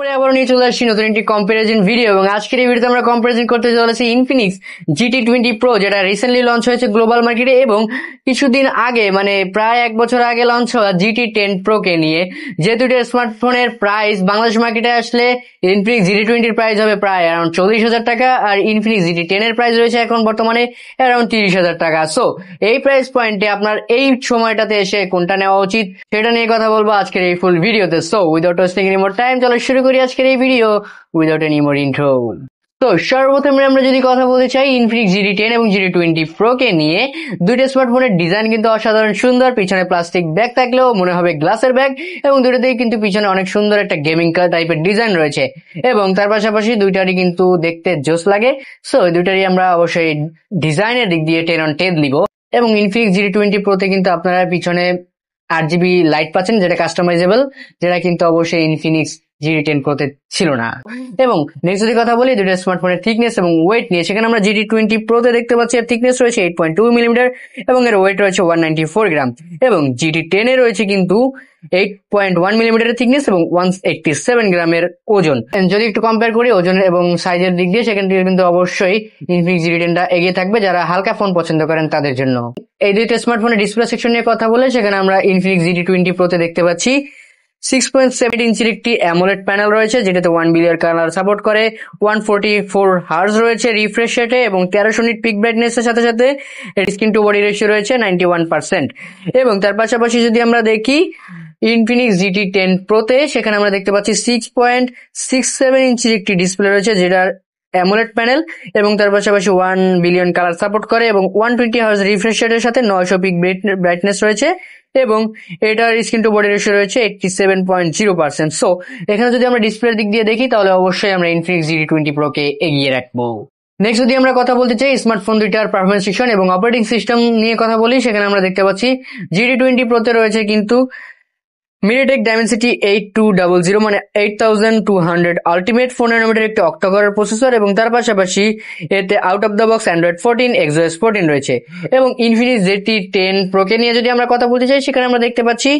পরে আবার নিয়ে চলে আসছি নতুন একটি কম্পারিজন ভিডিও এবং আজকের এই ভিডিওতে আমরা কম্পারিজন করতে চলেছি ইনফিনিক্স GT20 Pro, যেটা রিসেন্টলি লঞ্চ হয়েছে গ্লোবাল মার্কেটে এবং কিছুদিন আগে মানে প্রায় এক বছর আগে লঞ্চ হওয়া GT10 Pro কে নিয়ে। যে দুটো স্মার্টফোনের প্রাইস বাংলাদেশ মার্কেটে আসলে ইনফিনিক্স GT20 এর প্রাইস হবে প্রায় অ্যারাউন্ড 40,000 টাকা আর ইনফিনিক্স GT10 এর প্রাইস রয়েছে এখন বর্তমানে অ্যারাউন্ড 30,000 টাকা। সো এই প্রাইস পয়েন্টে আপনার এই সময়টাতে এসে কোনটা নেওয়া উচিত সেটা নিয়ে কথা বলবো আজকের এই ফুল ভিডিওতে। So without wasting any more time চলো শুরু করি আজকের এই video without any more intro. তো সর্বপ্রথমে আমরা যদি কথা বলতে চাই ইনফিনিক্স GT10 এবং GT20 Pro কে নিয়ে, দুইটা স্মার্টফোনের ডিজাইন কিন্তু অসাধারণ সুন্দর। পিছনে প্লাস্টিক ব্যাগ থাকলেও মনে হবে গ্লাসের ব্যাগ এবং দুটোতেই কিন্তু পিছনে অনেক সুন্দর একটা গেমিং টাইপের ডিজাইন রয়েছে এবং তার পাশাপাশি দুইটারই কিন্তু দেখতে জোস লাগে। সো দুইটারই আমরা অবশ্যই ডিজাইনের দিক দিয়ে 10 on 10 দিব। এবং ইনফিনিক্স GT20 Pro তে কিন্তু আপনারা পিছনে 8GB লাইট পাচ্ছেন, যেটা কাস্টমাইজেবল, যেটা কিন্তু অবশ্যই ইনফিনিক্স GT10 Pro তে ছিল না। এবং নেক্সট যদি কথা বলি দুটো স্মার্টফোনের থিকনেস এবং ওয়েট নিয়ে, সেখানে আমরা GT20 Pro তে দেখতে পাচ্ছি এর থিকনেস রয়েছে 8.2 মিলিমিটার এবং এর ওয়েট রয়েছে 194 গ্রাম এবং GT10 এ রয়েছে কিন্তু 8.1 মিলিমিটারের থিকনেস এবং 187 গ্রামের ওজন। যদি একটু কম্পেয়ার করি ওজন এবং সাইজের দিক দিয়ে, সেখান থেকে কিন্তু অবশ্যই ইনফিনিক্স GT10 টা এগিয়ে থাকবে যারা হালকা ফোন পছন্দ করেন তাদের জন্য। এই দুইটা স্মার্টফোনের ডিসপ্লে সেকশন নিয়ে কথা বলে, সেখানে আমরা ইনফিনিক্স GT20 Pro তে দেখতে পাচ্ছি 6.7 ইঞ্চির একটি অ্যামোলেড প্যানেল রয়েছে, যেটাতে 1 বিলিয়ন কালার সাপোর্ট করে, 144 হার্জ রয়েছে রিফ্রেশ রেটে এবং 1300 নিট পিক ব্রাইটনেস এর সাথে সাথে স্ক্রিন টু বডি রেশিও রয়েছে 91%। এবং তার পাশাপাশি যদি আমরা দেখি ইনফিনিক্স GT10 Pro তে, সেখানে আমরা দেখতে পাচ্ছি 6.67 ইঞ্চির একটি ডিসপ্লে রয়েছে, যেটার অ্যামোলেড প্যানেল এবং তার পাশাপাশি 1 বিলিয়ন কালার সাপোর্ট করে এবং 120 হার্জ রিফ্রেশ রেটের সাথে 900 পিক ব্রাইটনেস রয়েছে এবং এটার স্ক্রিন টু বডি রেশিও রয়েছে 87.0%। সো এখানে যদি আমরা ডিসপ্লের দিক দিয়ে দেখি তাহলে অবশ্যই আমরা ইনফিনিক্স GT20 Pro কে এগিয়ে রাখবো। নেক্সট যদি আমরা কথা বলতে চাই স্মার্টফোন দুইটার পারফরমেন্স সেকশন এবং অপারেটিং সিস্টেম নিয়ে কথা বলি, সেখানে আমরা দেখতে পাচ্ছি GT20 Pro তে রয়েছে কিন্তু MediaTek Dimensity 8200 মানে 8200 আলটিমেট 4 ন্যানোমিটার একটি অক্টা-কোরের প্রসেসর এবং তার পাশাপাশি এতে out of the box Android 14 XOS 14 রয়েছে। এবং ইনফিনিক্স GT10 Pro কে নিয়ে যদি আমরা কথা বলতে চাই, সেখানে আমরা দেখতে পাচ্ছি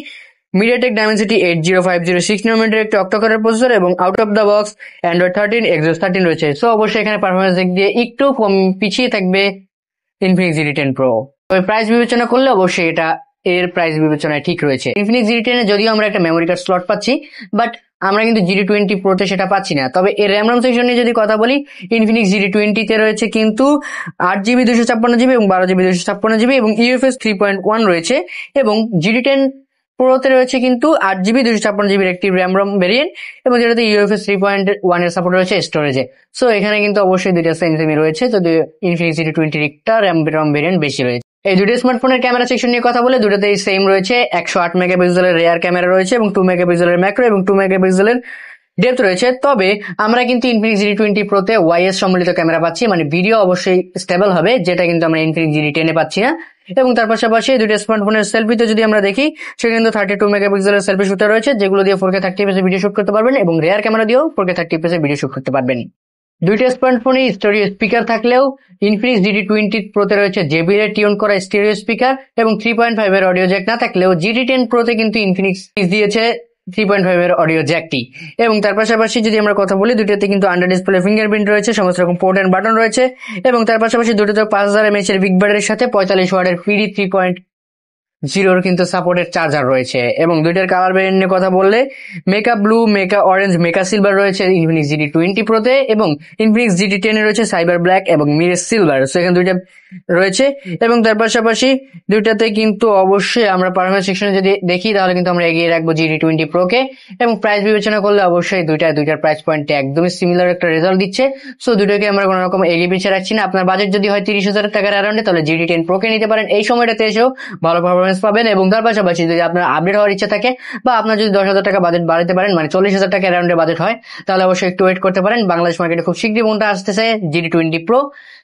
MediaTek Dimensity 80506 ন্যানোমিটার একটি অক্টা-কোরের প্রসেসর এবং out of the box Android 13 XOS 13 রয়েছে। সো অবশ্যই এখানে পারফরমেন্স দিক দিয়ে একটু পিছিয়ে থাকবে ইনফিনিক্স GT10 Pro। তবে প্রাইস বিবেচনা করলে অবশ্যই এটা এর প্রাইস বিবেচনায় ঠিক রয়েছে। ইনফিনিক্স GT10 এ যদিও আমরা একটা মেমোরি কার্ড স্লট পাচ্ছি, বাট আমরা কিন্তু GT20 Pro তে সেটা পাচ্ছি না। তবে এর র্যাম সেকশন নিয়ে যদি কথা বলি, ইনফিনিক্স GT20 তে রয়েছে কিন্তু 8GB 256GB এবং 12GB 256GB এবং UFS 3.1 রয়েছে এবং GT10 Pro তে রয়েছে কিন্তু 8GB 256GB একটি র্যাম ভেরিয়েন্ট এবং যেটাতে UFS 3.1 এর সাপোর্ট রয়েছে স্টোরেজে। সো এখানে কিন্তু অবশ্যই দুইটা সেমই রয়েছে, যদি ইনফিনিক্স GT20 এর একটা র্যাম ভেরিয়েন্ট বেশি রয়েছে। এই দুটো স্মার্টফোনের ক্যামেরা সেকশন নিয়ে কথা বলে, দুটোতেই সেম রয়েছে। 108 মেগাপিক্সেলের রেয়ার ক্যামেরা রয়েছে এবং 2 মেগাপিক্সেলের ম্যাক্রো এবং 2 মেগাপিক্সেলের ডেপথ রয়েছে। তবে আমরা কিন্তু ইনফিনিক্স GT20 Pro তে YS সম্বলিত ক্যামেরা পাচ্ছি, মানে ভিডিও অবশ্যই স্টেবল হবে, যেটা কিন্তু আমরা ইনফিনিক্স GT10 এ পাচ্ছি না। এবং তার পাশাপাশি দুটো স্মার্টফোনের সেলফিতে যদি আমরা দেখি, সেখানে কিন্তু 32 মেগাপিক্সেলের সেলফি শুটার রয়েছে, যেগুলো দিয়ে 4K 30 fps ভিডিও শুট করতে পারবেন এবং রেয়ার ক্যামেরা দিয়েও 4K 30 fps ভিডিও শুট করতে পারবেন। দুইটা স্মার্টফোনে স্টেরিও স্পিকার থাকলেও ইনফিনিক্স GT20 Pro তে রয়েছে JBL এর টিউন করা স্টেরিও স্পিকার এবং 3.5 এর অডিও জ্যাক না থাকলেও GT10 Pro তে কিন্তু ইনফিনিক্স দিয়েছে 3.5 এর অডিও জ্যাকটি। এবং তার পাশাপাশি যদি আমরা কথা বলি, দুটোতে কিন্তু আন্ডার ডিসপ্লে ফিঙ্গারপ্রিন্ট রয়েছে, সমস্ত রকম পোর্ট এন্ড বাটন রয়েছে এবং তার পাশাপাশি দুটোতে 5000 mAh এর বিগ ব্যাটারির সাথে 45 ওয়াটের PD 3.0 কিন্তু সাপোর্টেড চার্জার রয়েছে। এবং দুইটার কালার ভেরিয়েন্ট নিয়ে কথা বললে মেকা ব্লু, মেকা অরেঞ্জ, মেকা সিলভার রয়েছে ইনফিনিক্স GT20 Pro তে এবং ইনফিনিক্স GT10 এ রয়েছে সাইবার ব্ল্যাক এবং মিরেজ সিলভার। সো এখানে দুইটা রয়েছে এবং তার পাশাপাশি দুইটাতে কিন্তু অবশ্যই আমরা পারফরমেন্স সেকশনে যদি দেখি তাহলে কিন্তু আমরা এগিয়ে রাখবো GT20 Pro কে। এবং প্রাইস বিবেচনা করলে অবশ্যই দুইটার প্রাইস পয়েন্টে একদমই সিমিলার একটা রেজাল্ট দিচ্ছে। সো দুটোকে আমরা কোনো রকম এগিয়ে পিছিয়ে রাখছি না। আপনার বাজেট যদি হয় 30,000 টাকার অ্যারাউন্ডে, তাহলে GT10 Pro কে নিতে পারেন। এই সময়টাতে এসেও ভালো পারফরমেন্স পাবেন। এবং তার পাশাপাশি যদি আপনার আপডেট হওয়ার ইচ্ছা থাকে বা আপনার যদি 10,000 টাকা বাজেট বাড়াতে পারেন, মানে 40,000 টাকা অ্যারাউন্ডে বাজেট হয়, তাহলে অবশ্যই একটু ওয়েট করতে পারেন। বাংলাদেশ মার্কেটে খুব শীঘ্রই ফোনটা আসতেছে GT20 Pro,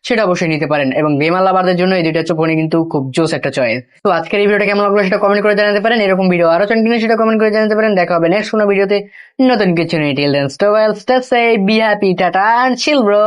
সেটা অবশ্যই নিতে পারেন। এবং গেমার লাভারদের জন্য এই দুইটা ফোনই কিন্তু খুব জোস একটা চয়েস। তো আজকের এই ভিডিওটা কেমন লাগলো সেটা কমেন্ট করে জানাতে পারেন। এরকম ভিডিও আরো চান কিনা সেটা কমেন্ট করে জানাতে পারেন। দেখা হবে নেক্সট কোনো ভিডিওতে নতুন কিছু নিয়ে। Till then stay well, stay safe, be happy, tata and chill bro.